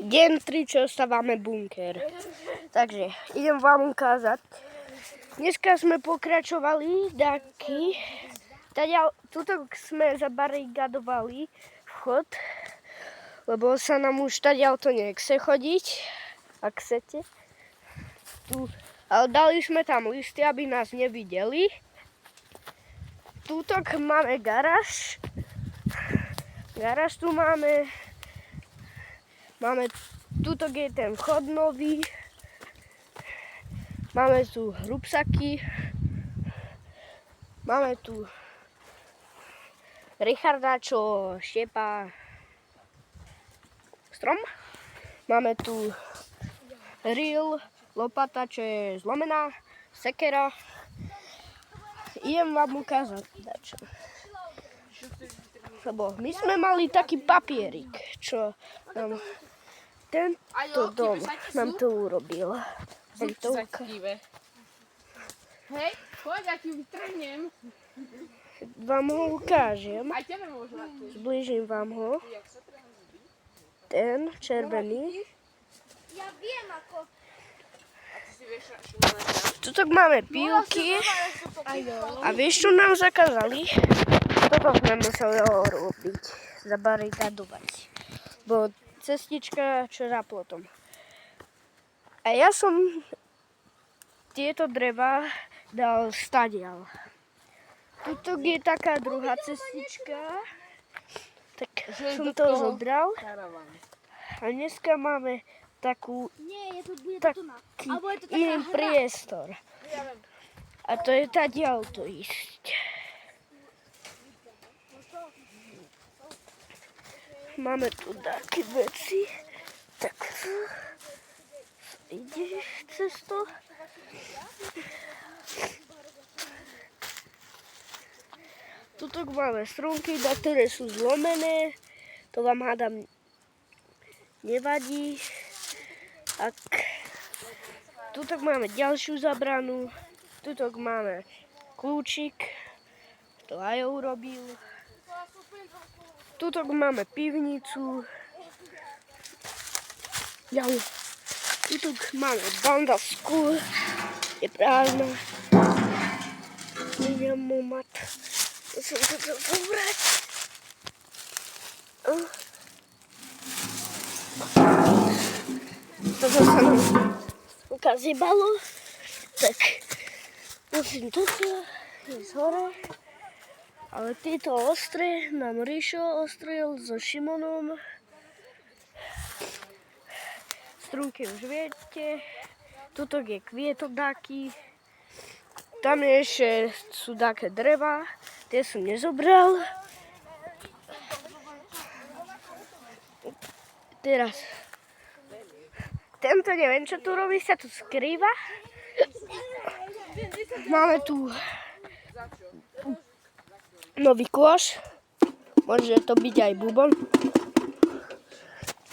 Deň 3, čo stávame bunker. Takže idem vám ukázať. Dneska sme pokračovali daky. Tuto sme zabarigadovali vchod, lebo sa nám už tadiaľ to nechce chodiť, ak chcete. Ale dali sme tam listy, aby nás nevideli. Tuto máme garáž. Garáž tu máme. Tuto je ten vchod nový. Máme tu hrubsaky. Máme tu Richarda, čo štiepa strom. Máme tu reel, lopata, čo je zlomená, sekera. Idem vám ukázať dačo. Lebo my sme mali taký papierik, čo nám tento dom nám to urobil. Hej, poď, ja ti vytrhnem. Vám ho ukážem. Aj tebe môžem. Zblížim vám ho. Ten červený. Ja viem ako. Tuto máme pílky. A vieš, čo nám zakázali? Toto sme museli robiť. Zabarikadovať. Bo cestička, čo za plotom. A ja som tieto dreva dal stadiaľ. Tuto je taká druhá cestička. Tak som to zobral. A dneska máme taký iný priestor. A to je tadiaľ to ísť. Máme tu také veci. Tak ide cez to. Tuto máme strunky, ktoré sú zlomené. To vám hádam nevadí. Tuto máme ďalšiu zabranu. Tuto máme kľúčik. To aj urobil. Tuto máme pivnicu. Tuto máme bandasku. Je prázdna. Idem mu mat. Musím to zobrať. Toto sa nám ukazívalo. Tak musím toto ísť hore. Ale tieto ostré nám Ríšo ostrel so Šimonom. Strunky už viete. Tuto je kvietok dáky. Tam ešte sú také dreva. Tie som nezobral. Teraz. Tento neviem, čo tu robí, sa tu skrýva. Máme tu nový kôš. Môže to byť aj bubon.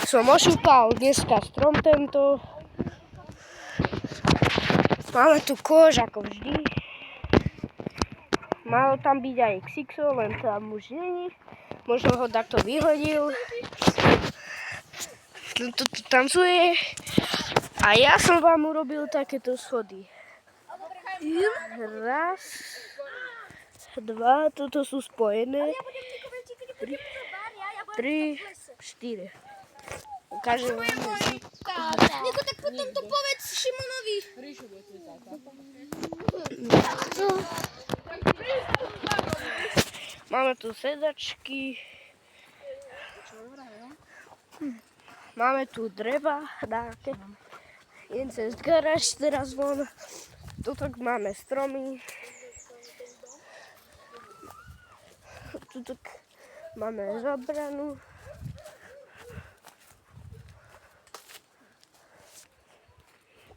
Som ošúpal dneska strom tento. Máme tu kôš ako vždy. Malo tam byť aj Xixo, len tam už není. Možno ho takto vyhodil. Tu tancuje. A ja som vám urobil takéto schody. Raz, dva, toto sú spojené. 3, 4. Ukážem vám. Niko, tak potom to povedz Šimonovi. Máme tu sedačky. Máme tu dreva, dáke. Idem cez garáž teraz von. Tuto máme stromy. Tuto máme zabranu.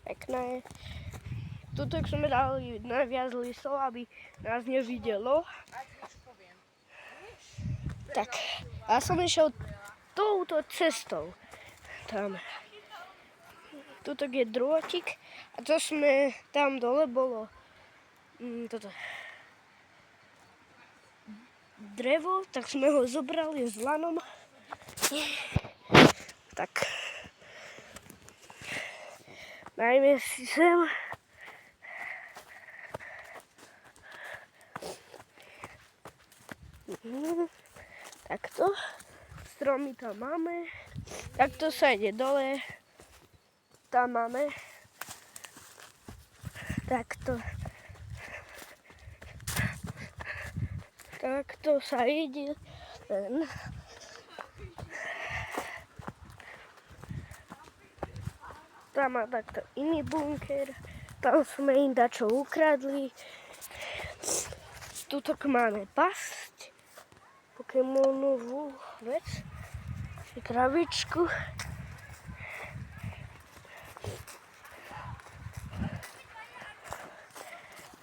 Pekné. Tuto sme dali najviac listov, aby nás nevidelo. Tak, ja som išiel touto cestou. Tam. Tuto je drôtik. A to sme tam dole bolo toto drevo, tak sme ho zobrali s lanom. Tak Dajme si sem. Takto. Stromy tam máme. Takto sa ide dole. Tam máme. Takto. Takto sa ide. Tam má takto iný bunker. Tam sme im dačo ukradli. Tutok máme pasť. Pokémonovú vec. Kravičku.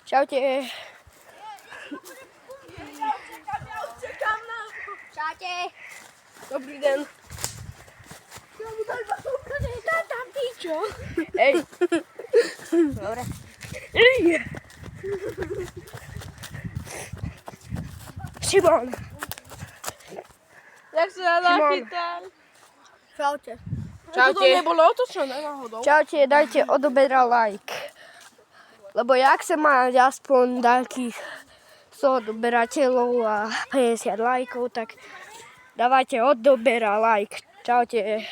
Čaute. Čaute. Dobrý den. Tam ty čo? Hej. Dobre. Ej. Šimon. Jak sa nachytal? Čaute. Toto nebolo otočené náhodou. Čaute, dajte odobera like. Lebo ja chcem mať aspoň takých 100 odoberateľov a 50 lajkov, tak dávajte odobera like. Čaute.